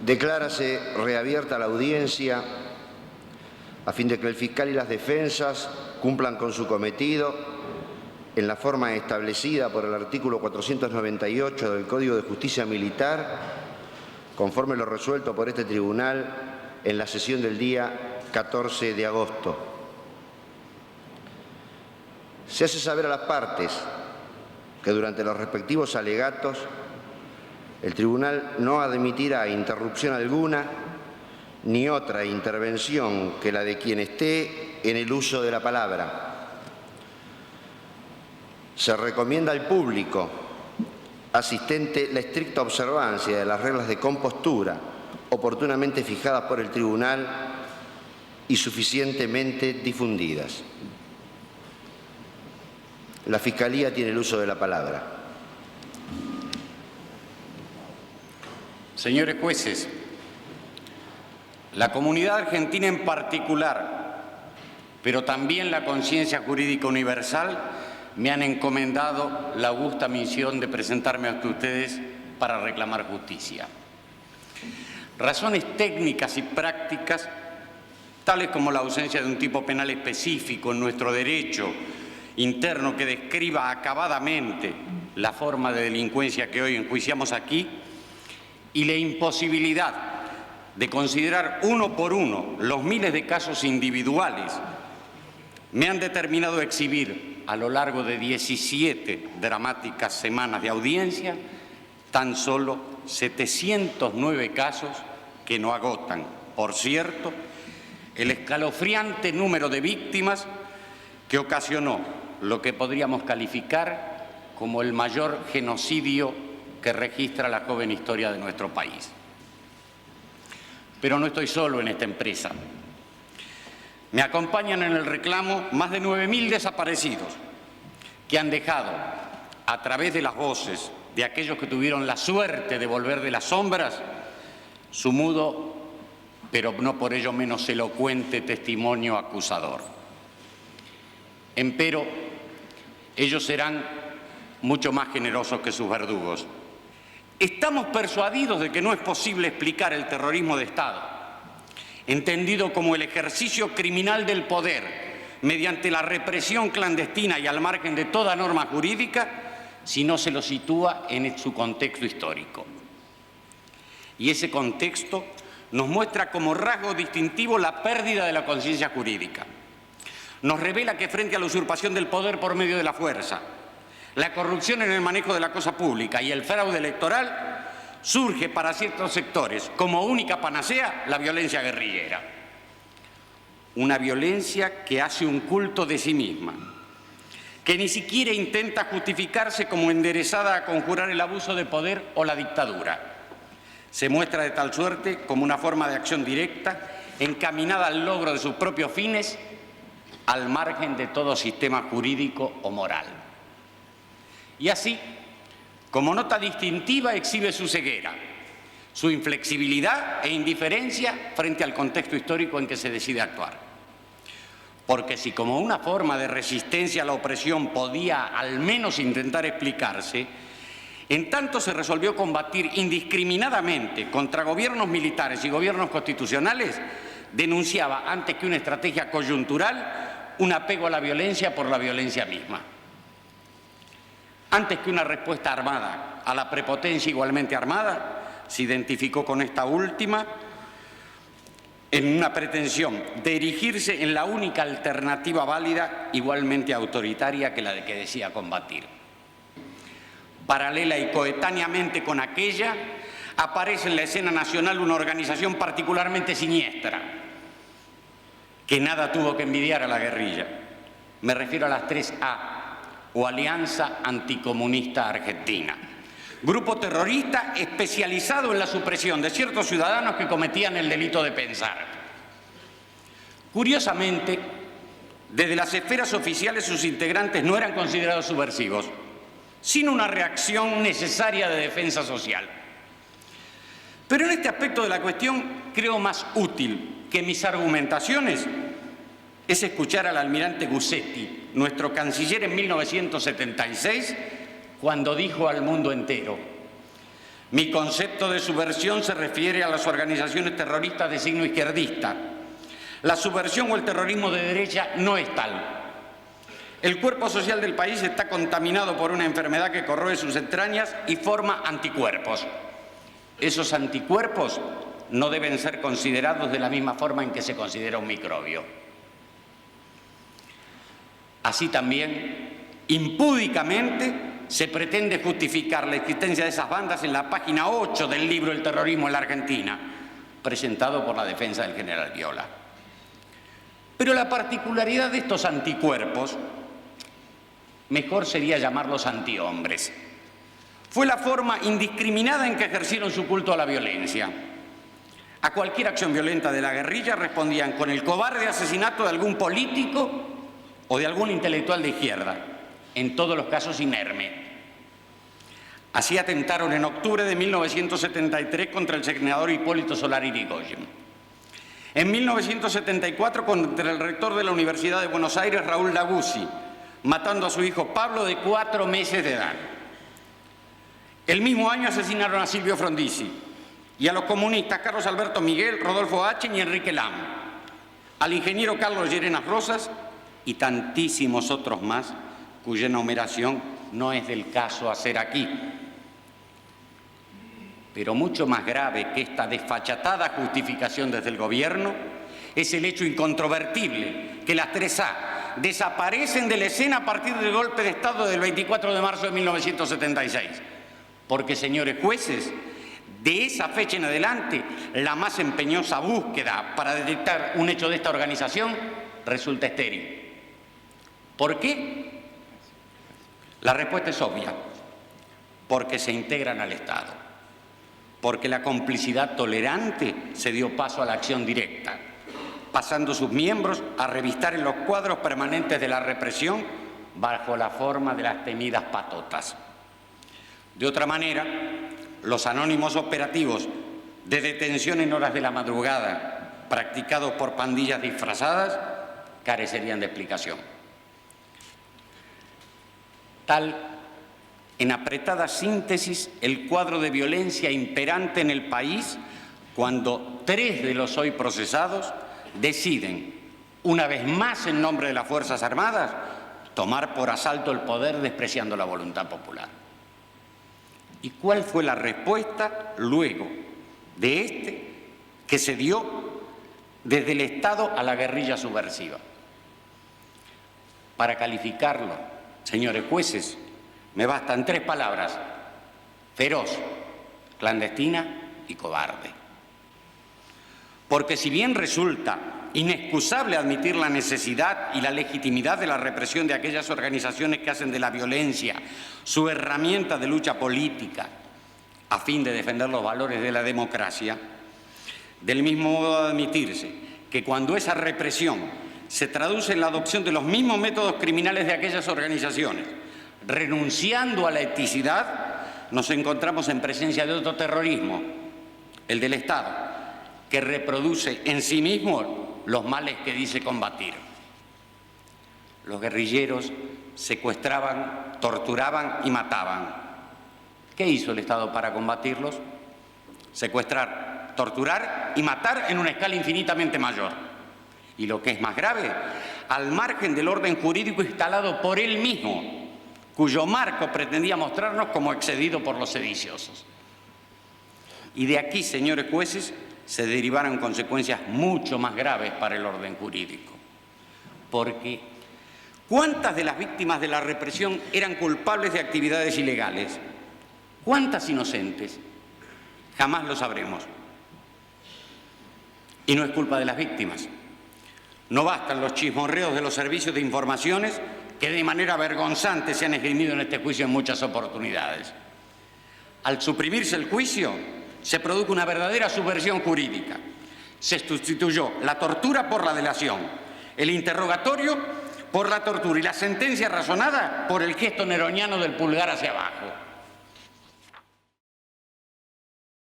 Declárase reabierta la audiencia a fin de que el fiscal y las defensas cumplan con su cometido en la forma establecida por el artículo 498 del Código de Justicia Militar, conforme lo resuelto por este tribunal en la sesión del día 14 de agosto. Se hace saber a las partes que durante los respectivos alegatos el tribunal no admitirá interrupción alguna ni otra intervención que la de quien esté en el uso de la palabra. Se recomienda al público asistente la estricta observancia de las reglas de compostura oportunamente fijadas por el tribunal y suficientemente difundidas. La Fiscalía tiene el uso de la palabra. Señores jueces, la comunidad argentina en particular, pero también la conciencia jurídica universal, me han encomendado la augusta misión de presentarme ante ustedes para reclamar justicia. Razones técnicas y prácticas, tales como la ausencia de un tipo penal específico en nuestro derecho interno que describa acabadamente la forma de delincuencia que hoy enjuiciamos aquí, y la imposibilidad de considerar uno por uno los miles de casos individuales, me han determinado exhibir a lo largo de 17 dramáticas semanas de audiencia tan solo 709 casos que no agotan, por cierto, el escalofriante número de víctimas que ocasionó lo que podríamos calificar como el mayor genocidio que registra la joven historia de nuestro país. Pero no estoy solo en esta empresa. Me acompañan en el reclamo más de 9.000 desaparecidos que han dejado, a través de las voces de aquellos que tuvieron la suerte de volver de las sombras, su mudo, pero no por ello menos elocuente testimonio acusador. Empero, ellos serán mucho más generosos que sus verdugos. Estamos persuadidos de que no es posible explicar el terrorismo de Estado, entendido como el ejercicio criminal del poder mediante la represión clandestina y al margen de toda norma jurídica, si no se lo sitúa en su contexto histórico. Y ese contexto nos muestra como rasgo distintivo la pérdida de la conciencia jurídica. Nos revela que frente a la usurpación del poder por medio de la fuerza, la corrupción en el manejo de la cosa pública y el fraude electoral, surge para ciertos sectores como única panacea la violencia guerrillera. Una violencia que hace un culto de sí misma, que ni siquiera intenta justificarse como enderezada a conjurar el abuso de poder o la dictadura. Se muestra de tal suerte como una forma de acción directa encaminada al logro de sus propios fines al margen de todo sistema jurídico o moral. Y así, como nota distintiva, exhibe su ceguera, su inflexibilidad e indiferencia frente al contexto histórico en que se decide actuar. Porque si como una forma de resistencia a la opresión podía al menos intentar explicarse, en tanto se resolvió combatir indiscriminadamente contra gobiernos militares y gobiernos constitucionales, denunciaba antes que una estrategia coyuntural un apego a la violencia por la violencia misma. Antes que una respuesta armada a la prepotencia igualmente armada, se identificó con esta última en una pretensión de erigirse en la única alternativa válida, igualmente autoritaria que la de que decía combatir. Paralela y coetáneamente con aquella, aparece en la escena nacional una organización particularmente siniestra, que nada tuvo que envidiar a la guerrilla. Me refiero a las 3A, o Alianza Anticomunista Argentina, grupo terrorista especializado en la supresión de ciertos ciudadanos que cometían el delito de pensar. Curiosamente, desde las esferas oficiales sus integrantes no eran considerados subversivos, sino una reacción necesaria de defensa social. Pero en este aspecto de la cuestión creo más útil que mis argumentaciones es escuchar al almirante Gussetti, nuestro canciller en 1976, cuando dijo al mundo entero: Mi concepto de subversión se refiere a las organizaciones terroristas de signo izquierdista. La subversión o el terrorismo de derecha no es tal. El cuerpo social del país está contaminado por una enfermedad que corroe sus entrañas y forma anticuerpos. Esos anticuerpos no deben ser considerados de la misma forma en que se considera un microbio. Así también, impúdicamente, se pretende justificar la existencia de esas bandas en la página 8 del libro El terrorismo en la Argentina, presentado por la defensa del general Viola. Pero la particularidad de estos anticuerpos, mejor sería llamarlos antihombres, fue la forma indiscriminada en que ejercieron su culto a la violencia. A cualquier acción violenta de la guerrilla respondían con el cobarde asesinato de algún político o de algún intelectual de izquierda, en todos los casos inerme. Así atentaron en octubre de 1973 contra el senador Hipólito Solari Irigoyen. En 1974 contra el rector de la Universidad de Buenos Aires, Raúl Laguzzi, matando a su hijo Pablo de 4 meses de edad. El mismo año asesinaron a Silvio Frondizi y a los comunistas Carlos Alberto Miguel, Rodolfo H. y Enrique Lam, al ingeniero Carlos Llerenas Rosas y tantísimos otros más cuya enumeración no es del caso hacer aquí. Pero mucho más grave que esta desfachatada justificación desde el gobierno es el hecho incontrovertible que las 3A desaparecen de la escena a partir del golpe de Estado del 24 de marzo de 1976. Porque, señores jueces, de esa fecha en adelante, la más empeñosa búsqueda para detectar un hecho de esta organización resulta estéril. ¿Por qué? La respuesta es obvia. Porque se integran al Estado. Porque la complicidad tolerante se dio paso a la acción directa, pasando sus miembros a revistar en los cuadros permanentes de la represión bajo la forma de las temidas patotas. De otra manera, los anónimos operativos de detención en horas de la madrugada practicados por pandillas disfrazadas carecerían de explicación. Tal, en apretada síntesis, el cuadro de violencia imperante en el país cuando 3 de los hoy procesados deciden, una vez más en nombre de las Fuerzas Armadas, tomar por asalto el poder despreciando la voluntad popular. ¿Y cuál fue la respuesta luego de este que se dio desde el Estado a la guerrilla subversiva? Para calificarlo, señores jueces, me bastan 3 palabras: feroz, clandestina y cobarde. Porque si bien resulta inexcusable admitir la necesidad y la legitimidad de la represión de aquellas organizaciones que hacen de la violencia su herramienta de lucha política a fin de defender los valores de la democracia, del mismo modo de admitirse que cuando esa represión se traduce en la adopción de los mismos métodos criminales de aquellas organizaciones, renunciando a la eticidad, nos encontramos en presencia de otro terrorismo, el del Estado, que reproduce en sí mismo los males que dice combatir. Los guerrilleros secuestraban, torturaban y mataban. ¿Qué hizo el Estado para combatirlos? Secuestrar, torturar y matar en una escala infinitamente mayor. Y lo que es más grave, al margen del orden jurídico instalado por él mismo, cuyo marco pretendía mostrarnos como excedido por los sediciosos. Y de aquí, señores jueces, se derivaron consecuencias mucho más graves para el orden jurídico. Porque, ¿cuántas de las víctimas de la represión eran culpables de actividades ilegales? ¿Cuántas inocentes? Jamás lo sabremos. Y no es culpa de las víctimas. No bastan los chismorreos de los servicios de informaciones que de manera vergonzante se han esgrimido en este juicio en muchas oportunidades. Al suprimirse el juicio, se produjo una verdadera subversión jurídica. Se sustituyó la tortura por la delación, el interrogatorio por la tortura y la sentencia razonada por el gesto neroniano del pulgar hacia abajo.